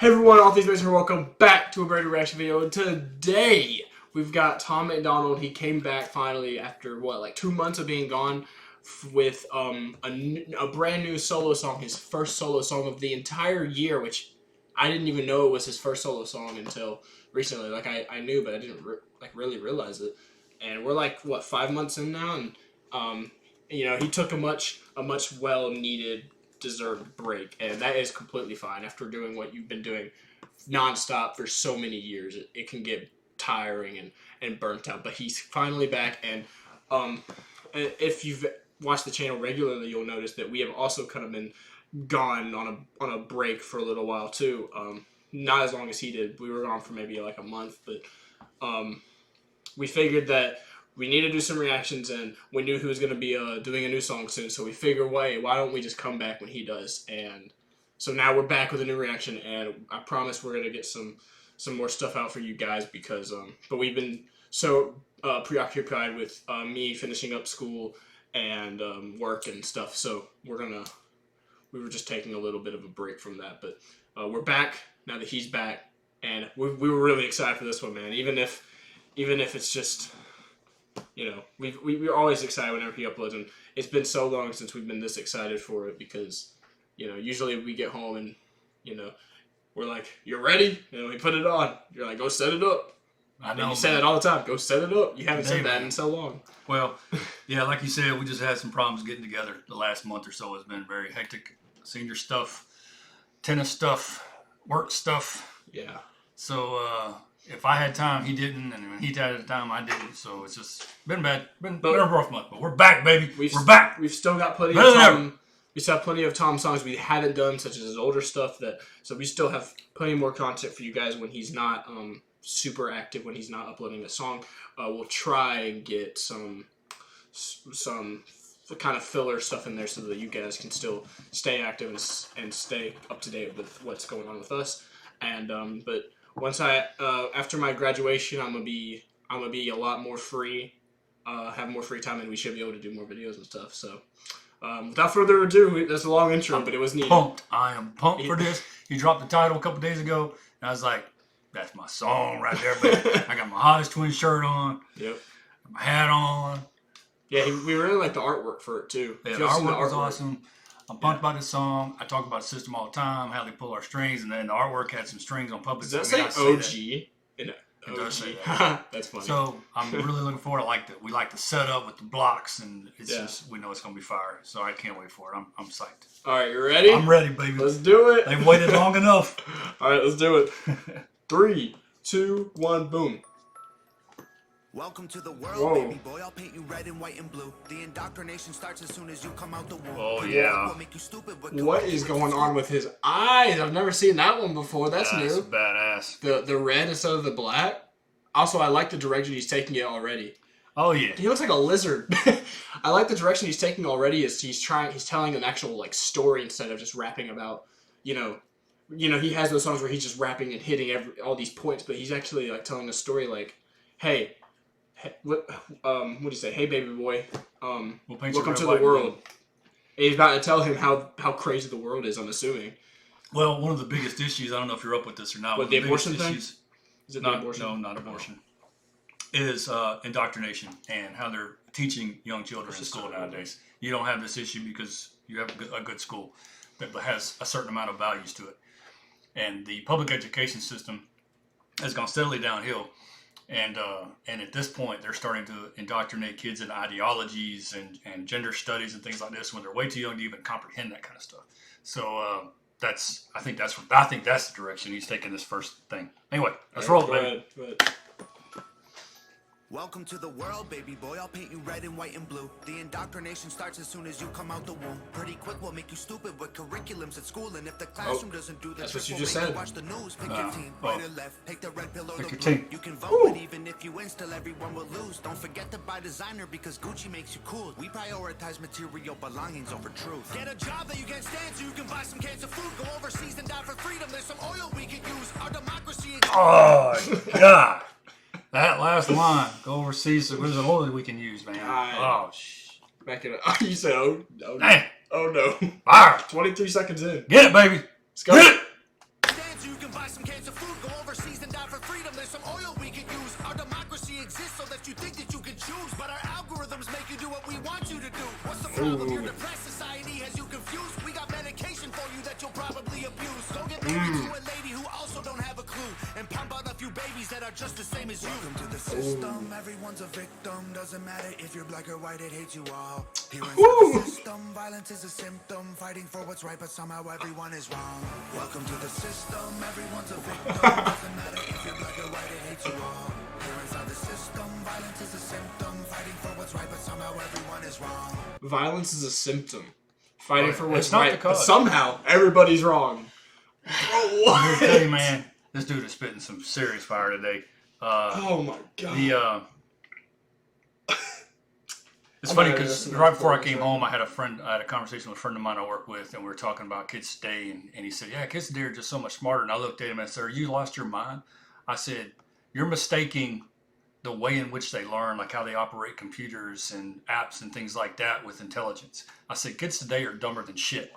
Hey everyone, all things basement, welcome back to a brand new reaction video. And today we've got Tom MacDonald. He came back finally after like 2 months of being gone with a brand new solo song, his first solo song of the entire year, which I didn't even know it was his first solo song until recently. Like I knew, but I didn't really realize it. And we're like 5 months in now, and he took a much well needed deserved break, and that is completely fine after doing what you've been doing nonstop for so many years. It can get tiring and burnt out, but he's finally back. And if you've watched the channel regularly, you'll notice that we have also kind of been gone on a break for a little while too. Not as long as he did. We were gone for maybe like a month, but we figured that we need to do some reactions, and we knew he was going to be doing a new song soon, so we figured, why don't we just come back when he does? And so now we're back with a new reaction, and I promise we're going to get some more stuff out for you guys, because but we've been so preoccupied with me finishing up school and work and stuff, so we were just taking a little bit of a break from that, but we're back now that he's back, and we were really excited for this one, man. Even if it's just, we're always excited whenever he uploads, and it's been so long since we've been this excited for it, because, usually we get home and, we're like, "You're ready?" We put it on. You're like, "Go set it up." I know. And you say that all the time. Go set it up. You haven't said that in so long. Well, yeah, like you said, we just had some problems getting together. The last month or so has been very hectic. Senior stuff, tennis stuff, work stuff. Yeah. So if I had time, he didn't, and when he had time, I didn't. So it's just been bad. Been a rough month, but we're back, baby. We're back. We've still got plenty of Tom. We still have plenty of Tom songs we haven't done, such as his older stuff. So we still have plenty more content for you guys when he's not super active, when he's not uploading a song. We'll try and get some kind of filler stuff in there so that you guys can still stay active and stay up to date with what's going on with us. And but once after my graduation, I'm gonna be a lot more free, have more free time, and we should be able to do more videos and stuff. So without further ado, that's a long intro, but it was needed. I am pumped for this. He dropped the title a couple days ago, and I was like, "That's my song right there." But I got my Hottest Twin shirt on. Yep. My hat on. Yeah, we really like the artwork for it too. Yeah, the artwork was awesome. I'm pumped about this song. I talk about System all the time, how they pull our strings, and then the artwork had some strings on public. Does that say OG? It does say that. That's funny. So I'm really looking forward. We like the setup with the blocks, and it's just, we know it's gonna be fire. So I can't wait for it. I'm psyched. All right, you ready? I'm ready, baby. Let's do it. They've waited long enough. All right, let's do it. 3, 2, 1, boom. Welcome to the world, baby boy. I'll paint you red and white and blue. The indoctrination starts as soon as you come out the womb. Oh yeah. What is going on with his eyes? I've never seen that one before. That's new. That's badass. The red instead of the black. Also, I like the direction he's taking it already. Oh yeah. He looks like a lizard. I like the direction he's taking already. Is he's telling an actual story instead of just rapping about, he has those songs where he's just rapping and hitting all these points, but he's actually telling a story like, "Hey, what do you say? Hey, baby boy, welcome to the world." And he's about to tell him how crazy the world is, I'm assuming. Well, one of the biggest issues, I don't know if you're up with this or not. What, the abortion thing? Is it not abortion? No, not abortion. Is indoctrination and how they're teaching young children in school nowadays. You don't have this issue because you have a good school that has a certain amount of values to it. And the public education system has gone steadily downhill. And at this point, they're starting to indoctrinate kids in ideologies and gender studies and things like this when they're way too young to even comprehend that kind of stuff. So I think that's the direction he's taking this first thing. Anyway, let's roll, baby. Go ahead. Welcome to the world, baby boy. I'll paint you red and white and blue. The indoctrination starts as soon as you come out the womb. Pretty quick, we'll make you stupid with curriculums at school. And if the classroom doesn't do the that's trick, what you we'll just make said. you watch the news. Pick your team, right or left. Take the red pill or the blue. You can vote, but even if you win, still everyone will lose. Don't forget to buy designer because Gucci makes you cool. We prioritize material belongings over truth. Get a job that you can't stand so you can buy some cans of food. Go overseas and die for freedom. There's some oil we can use. Our democracy. Oh God. That last line, go overseas, so there's an oil we can use, man. Oh, Back it up. You said, oh no. Dang. Oh no. Fire. 23 seconds in. Get it, baby. Let's go. Get it. can buy some cans of food, go overseas and die for freedom. There's some oil we could use. Our democracy exists so that you think that you can choose, but our algorithms make you do what we want you to do. What's the problem? Your depressed society has you confused. We got medication for you that you'll probably abuse. Go get married to a lady who also don't have a clue, and pump out a few babies that are just the same as you. Welcome to the system. Everyone's a victim. Doesn't matter if you're black or white, it hates you all. Here inside the system, violence is a symptom. Fighting for what's right, but somehow everyone is wrong. Welcome to the system. Everyone's a victim. Doesn't matter if you're black or white, it hates you all. Here inside the system, violence is a symptom. Fighting for what's right, but somehow everyone is wrong. Violence is a symptom. Fighting for what's It's not right, the but cause. somehow everybody's wrong. Bro, what? I tell you, man, this dude is spitting some serious fire today. Oh my god. It's funny because right before I came home, I had a conversation with a friend of mine I work with, and we were talking about kids today, and he said, yeah, kids today are just so much smarter. And I looked at him and I said, you lost your mind? I said, you're mistaking the way in which they learn, like how they operate computers and apps and things like that with intelligence. I said, kids today are dumber than shit.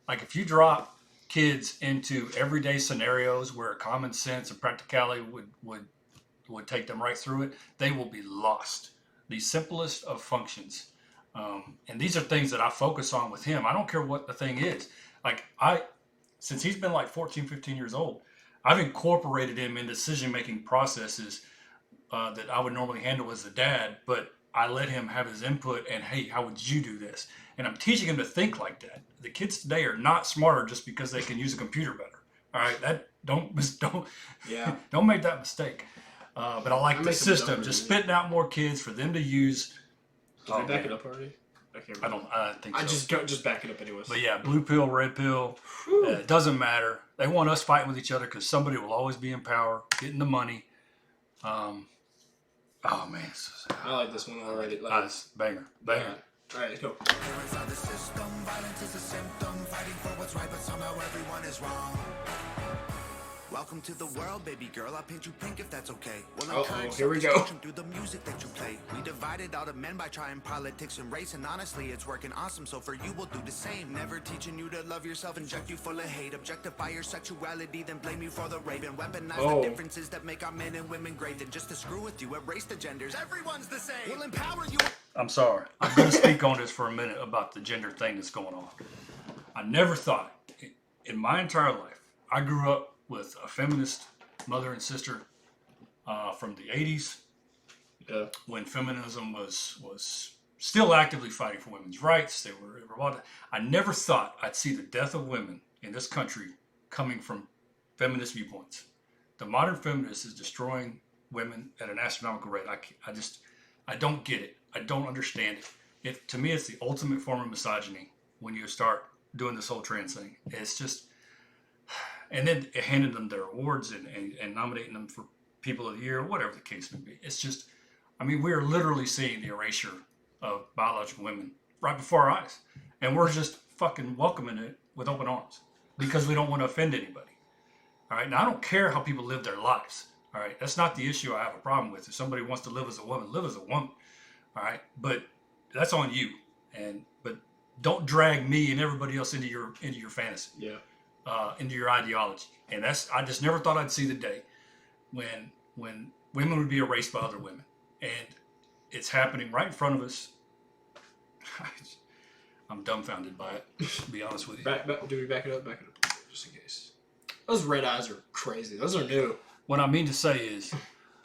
Like if you drop kids into everyday scenarios where common sense and practicality would take them right through it, they will be lost. The simplest of functions. And these are things that I focus on with him. I don't care what the thing is. Like since he's been like 14, 15 years old, I've incorporated him in decision-making processes that I would normally handle as a dad, but I let him have his input and, hey, how would you do this? And I'm teaching him to think like that. The kids today are not smarter just because they can use a computer better. All right, don't make that mistake. But I like the system, just spitting out more kids for them to use. Did we back it up already? I think so. Just back it up anyways. But yeah, blue pill, red pill, it doesn't matter. They want us fighting with each other because somebody will always be in power, getting the money. Oh man, I like this one already. Nice, banger. All right, let's go. Inside the system, violence is a symptom. Fighting for what's right, but somehow everyone is wrong. Welcome to the world, baby girl. I'll paint you pink if that's okay. Well, here we go. Through the music that you play. We divided all the men by trying politics and race, and honestly, it's working awesome. So for you, we'll do the same. Never teaching you to love yourself, inject you full of hate, objectify your sexuality, then blame you for the rape, and weaponize the differences that make our men and women great. Then just to screw with you, erase the genders. Everyone's the same. We'll empower you. I'm sorry. I'm going to speak on this for a minute about the gender thing that's going on. I never thought in my entire life, I grew up with a feminist mother and sister from the 80s, when feminism was still actively fighting for women's rights. They were. I never thought I'd see the death of women in this country coming from feminist viewpoints. The modern feminist is destroying women at an astronomical rate. I don't get it. I don't understand it. To me, it's the ultimate form of misogyny when you start doing this whole trans thing. It's just. And then handing them their awards and nominating them for People of the Year, whatever the case may be. It's just, I mean, we are literally seeing the erasure of biological women right before our eyes. And we're just fucking welcoming it with open arms because we don't want to offend anybody. All right. Now, I don't care how people live their lives. All right. That's not the issue I have a problem with. If somebody wants to live as a woman, live as a woman. All right. But that's on you. But don't drag me and everybody else into your fantasy. Yeah. Into your ideology. And I just never thought I'd see the day when women would be erased by other women. And it's happening right in front of us. I'm dumbfounded by it, to be honest with you. Do we back it up? Back it up, just in case. Those red eyes are crazy. Those are new. What I mean to say is,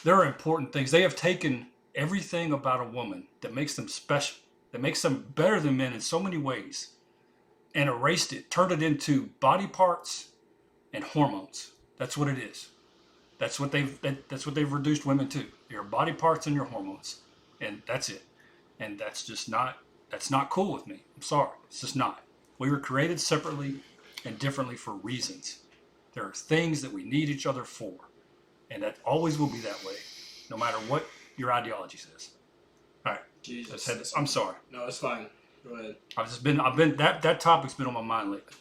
there are important things. They have taken everything about a woman that makes them special, that makes them better than men in so many ways, and erased it, turned it into body parts and hormones. That's what it is. That's what they've reduced women to. Your body parts and your hormones, and that's it. And that's not cool with me. I'm sorry, it's just not. We were created separately and differently for reasons. There are things that we need each other for, and that always will be that way, no matter what your ideology says. All right, Jesus, I'm sorry. No, it's fine. Go ahead. I've been that topic's been on my mind lately.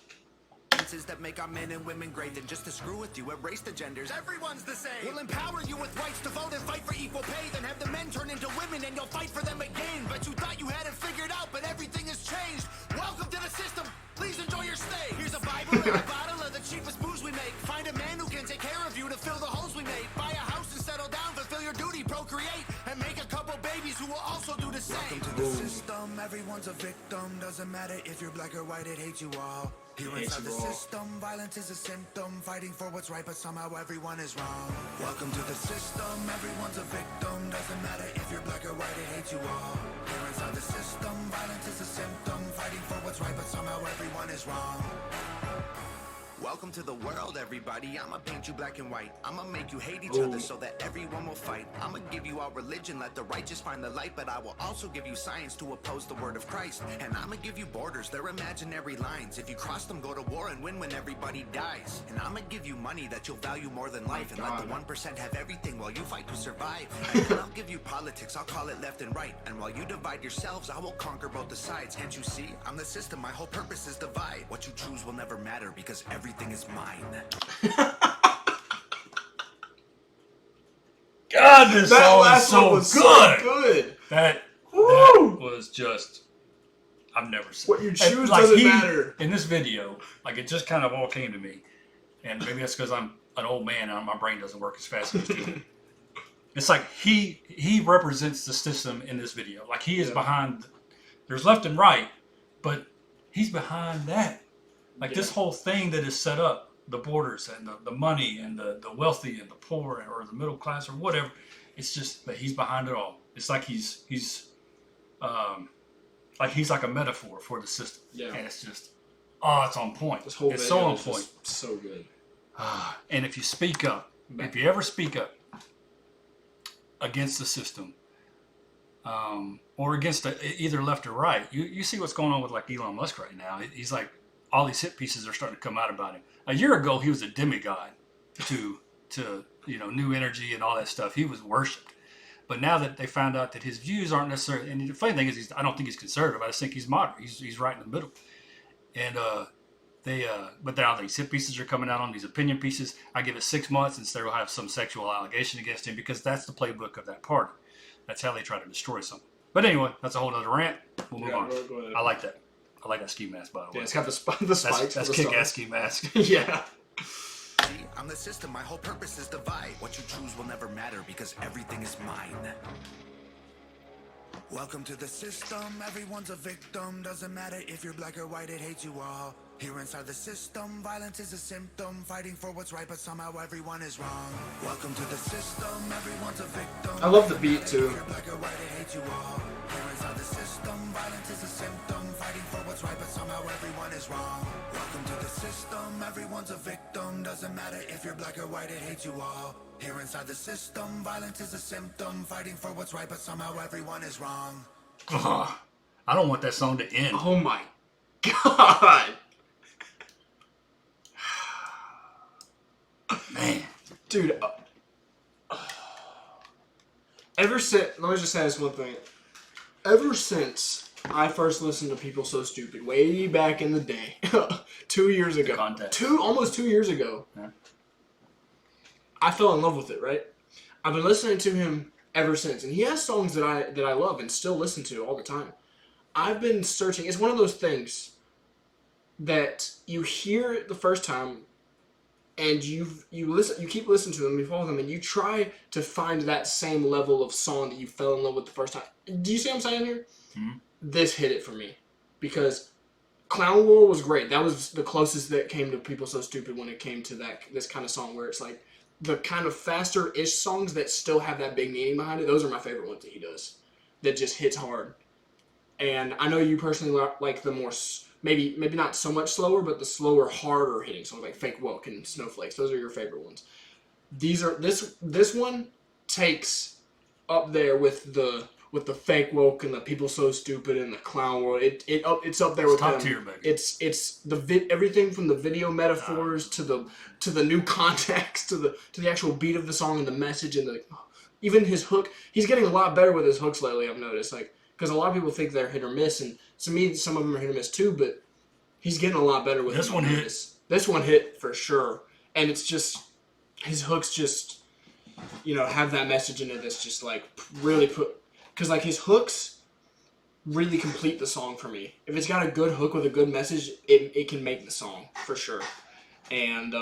differences that make our men and women great. Then just to screw with you, erase the genders. Everyone's the same. We'll empower you with rights to vote and fight for equal pay. Then have the men turn into women and you'll fight for them again. Bet you thought you had it figured out, but everything has changed. Welcome to the system. Please enjoy your stay. Here's a Bible and a bottle of the cheapest booze we make. Find a man who can take care of you to fill the holes we made. Buy a house and settle down, fulfill your duty, procreate, and make a couple babies who will also do the same. Welcome to the system. Everyone's a victim. Doesn't matter if you're black or white, it hates you all. Here inside the system, violence is a symptom. Fighting for what's right, but somehow everyone is wrong. Welcome to the system. Everyone's a victim. Doesn't matter if you're black or white, it hates you all. Here inside the system, violence is a symptom. Fighting for what's right, but somehow everyone is wrong. Welcome to the world, everybody. I'ma paint you black and white. I'ma make you hate each other so that everyone will fight. I'ma give you our religion, let the righteous find the light. But I will also give you science to oppose the word of Christ. And I'ma give you borders, they're imaginary lines. If you cross them, go to war and win when everybody dies. And I'ma give you money that you'll value more than life. And let the 1% have everything while you fight to survive. And then I'll give you politics, I'll call it left and right. And while you divide yourselves, I will conquer both the sides. Can't you see? I'm the system, my whole purpose is divide. What you choose will never matter because everything is mine. God, this song is so was good. So good. That was just, I've never seen. What you choose doesn't matter. In this video, like it just kind of all came to me, and maybe that's because I'm an old man and my brain doesn't work as fast as it used to. It's like he represents the system in this video. Like he is behind. There's left and right, but he's behind that. Like this whole thing that is set up, the borders and the money and the wealthy and the poor or the middle class or whatever, it's just that he's behind it all. It's like he's like a metaphor for the system. Yeah. And it's just, it's on point. This whole it's so on point. So good. And if you speak up, if you ever speak up against the system, or against either left or right, you see what's going on with like Elon Musk right now. He's like, all these hit pieces are starting to come out about him. A year ago, he was a demigod to new energy and all that stuff. He was worshipped. But now that they found out that his views aren't necessarily, and the funny thing is, I don't think he's conservative. I just think he's moderate. He's right in the middle. And but now these hit pieces are coming out on these opinion pieces. I give it 6 months and they'll have some sexual allegation against him because that's the playbook of that party. That's how they try to destroy something. But anyway, that's a whole other rant. We'll move on. Go ahead. I like that. I like that ski mask, by the way. Yeah, it's got the spikes. That's kick-ass ski mask. Yeah. See, I'm the system. My whole purpose is divide. What you choose will never matter because everything is mine. Welcome to the system. Everyone's a victim. Doesn't matter if you're black or white, it hates you all. Here inside the system, violence is a symptom. Fighting for what's right, but somehow everyone is wrong. Welcome to the system. Everyone's a victim. I love the beat too. If you're black or white, it hates you all. Here inside the system, violence is a symptom. Fighting for what's right, but somehow everyone is wrong. Welcome to the system. Everyone's a victim. Doesn't matter if you're black or white, it hates you all. Here inside the system, violence is a symptom. Fighting for what's right, but somehow everyone is wrong. I don't want that song to end. Oh my God. Man. Dude. Ever since, let me just say this one thing. Ever since I first listened to People So Stupid, way back in the day, 2 years ago, almost 2 years ago, yeah. I fell in love with it, right? I've been listening to him ever since, and he has songs that I love and still listen to all the time. I've been searching. It's one of those things that you hear it the first time, and you keep listening to them, you follow them, and you try to find that same level of song that you fell in love with the first time. Do you see what I'm saying here? Mm-hmm. This hit it for me because Clown World was great. That was the closest that came to People So Stupid when it came to this kind of song where it's like the kind of faster-ish songs that still have that big meaning behind it. Those are my favorite ones that he does. That just hits hard. And I know you personally like the more, maybe not so much slower, but the slower, harder hitting songs like Fake Woke and Snowflakes. Those are your favorite ones. This one takes up there with the Fake Woke and the People So Stupid and the Clown World. It's up there with top them. Tier, baby. It's everything from the video metaphors to the new context to the actual beat of the song and the message and even his hook. He's getting a lot better with his hooks lately. I've noticed, because a lot of people think they're hit or miss, and to me some of them are hit or miss too. But he's getting a lot better with this one. This This one hit for sure, and it's just his hooks just have that message in it that's just like really because like his hooks really complete the song for me. If it's got a good hook with a good message, it can make the song for sure. And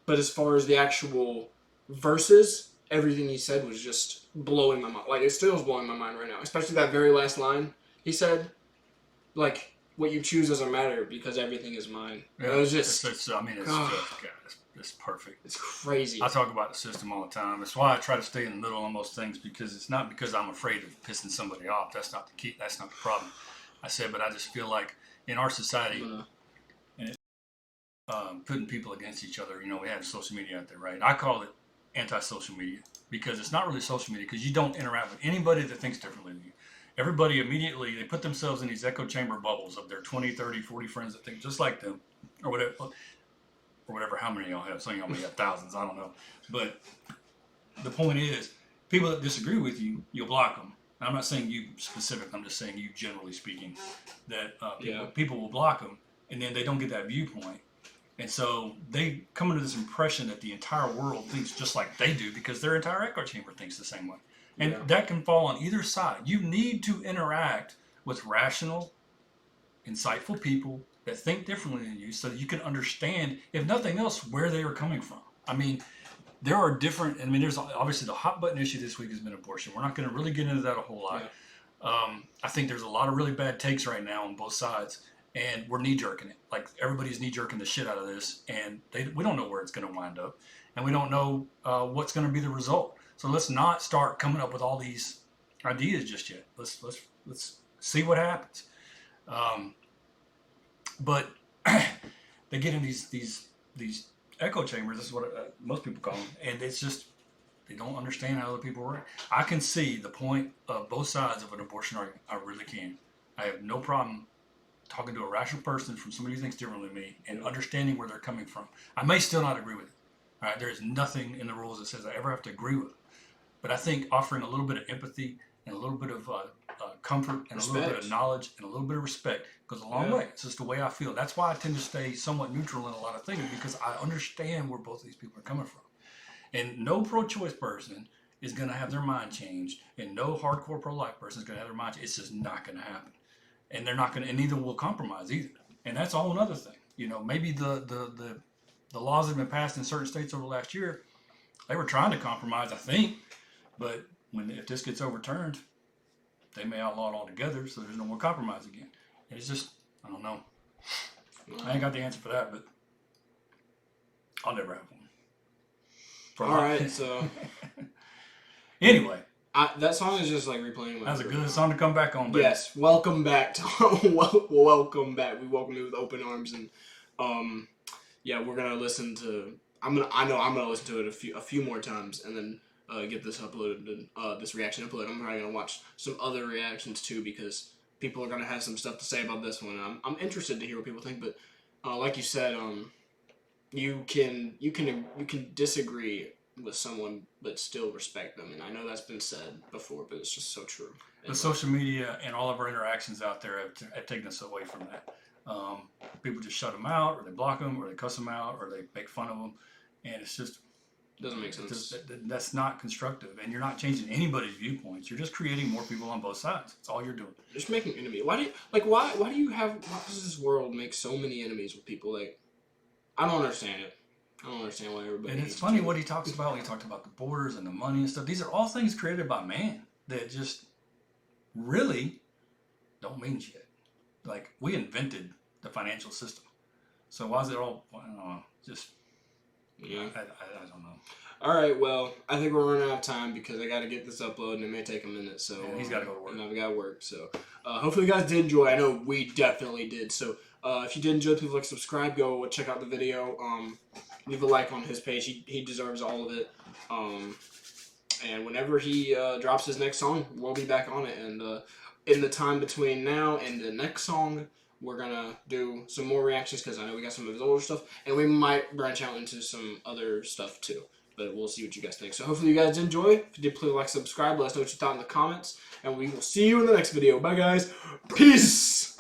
but as far as the actual verses, everything he said was just blowing my mind. Like, it still is blowing my mind right now, especially that very last line he said, like, what you choose doesn't matter because everything is mine. Yeah, it was just, it's perfect. It's crazy. I talk about the system all the time. That's why I try to stay in the middle on most things, because it's not because I'm afraid of pissing somebody off. That's not the key. That's not the problem. I said, but I just feel like in our society, putting people against each other, we have social media out there, right? I call it anti-social media because it's not really social media, because you don't interact with anybody that thinks differently than you. Everybody immediately, they put themselves in these echo chamber bubbles of their 20, 30, 40 friends that think just like them, or whatever, how many y'all have. Some of y'all may have thousands, I don't know. But the point is, people that disagree with you, you'll block them. Now, I'm not saying you specific, I'm just saying you generally speaking, that people will block them, and then they don't get that viewpoint. And so they come into this impression that the entire world thinks just like they do because their entire echo chamber thinks the same way. And that can fall on either side. You need to interact with rational, insightful people that think differently than you so that you can understand, if nothing else, where they are coming from. I mean, there are different, there's obviously the hot button issue this week has been abortion. We're not going to really get into that a whole lot. Yeah. I think there's a lot of really bad takes right now on both sides, and we're knee-jerking it. Like, everybody's knee-jerking the shit out of this, and we don't know where it's going to wind up, and we don't know what's going to be the result. So let's not start coming up with all these ideas just yet. Let's see what happens. But they get in these echo chambers. This is what most people call them, and it's just they don't understand how other people work. I can see the point of both sides of an abortion argument. I really can. I have no problem talking to a rational person from somebody who thinks differently than me and understanding where they're coming from. I may still not agree with it. All right, there is nothing in the rules that says I ever have to agree with it. But I think offering a little bit of empathy and a little bit of comfort and a little bit of knowledge and a little bit of respect goes a long way. It's just the way I feel. That's why I tend to stay somewhat neutral in a lot of things, because I understand where both of these people are coming from. And no pro-choice person is going to have their mind changed, and no hardcore pro-life person is going to have their mind changed. It's just not going to happen. And they're not going to, and neither will compromise either. And that's a whole other thing. Maybe the laws that have been passed in certain states over the last year, they were trying to compromise, I think. But if this gets overturned, they may outlaw it altogether, so there's no more compromise again. And it's just, I don't know. I ain't got the answer for that, but I'll never have one. All right, so anyway, that song is just like replaying. That's a good song to come back on. Baby. Yes, welcome back, Tom. Welcome back. We welcome you with open arms, and we're gonna listen to. I know I'm gonna listen to it a few more times, and then get this uploaded and this reaction uploaded. I'm probably gonna watch some other reactions too, because people are gonna have some stuff to say about this one. And I'm interested to hear what people think, but like you said, you can disagree with someone but still respect them, and I know that's been said before, but it's just so true. The social media and all of our interactions out there have taken us away from that. People just shut them out, or they block them, or they cuss them out, or they make fun of them, and it's just doesn't make sense. That's not constructive, and you're not changing anybody's viewpoints. You're just creating more people on both sides. That's all you're doing. Just making enemies. Why does this world make so many enemies with people? Like, I don't understand it. I don't understand why everybody. And it's funny what he talks about when he talked about the borders and the money and stuff. These are all things created by man that just really don't mean shit. Like, we invented the financial system, so why is it all? I don't know. Just yeah, I don't know. All right, well, I think we're running out of time because I got to get this uploaded, and it may take a minute. So he's got to go to work. And I've got to work. So hopefully you guys did enjoy. I know we definitely did. So if you did enjoy, please like, subscribe, go check out the video. Leave a like on his page. He deserves all of it. And whenever he drops his next song, we'll be back on it. And in the time between now and the next song, we're going to do some more reactions because I know we got some of his older stuff. And we might branch out into some other stuff too. But we'll see what you guys think. So hopefully you guys enjoy. If you did, please like, subscribe. Let us know what you thought in the comments. And we will see you in the next video. Bye, guys. Peace.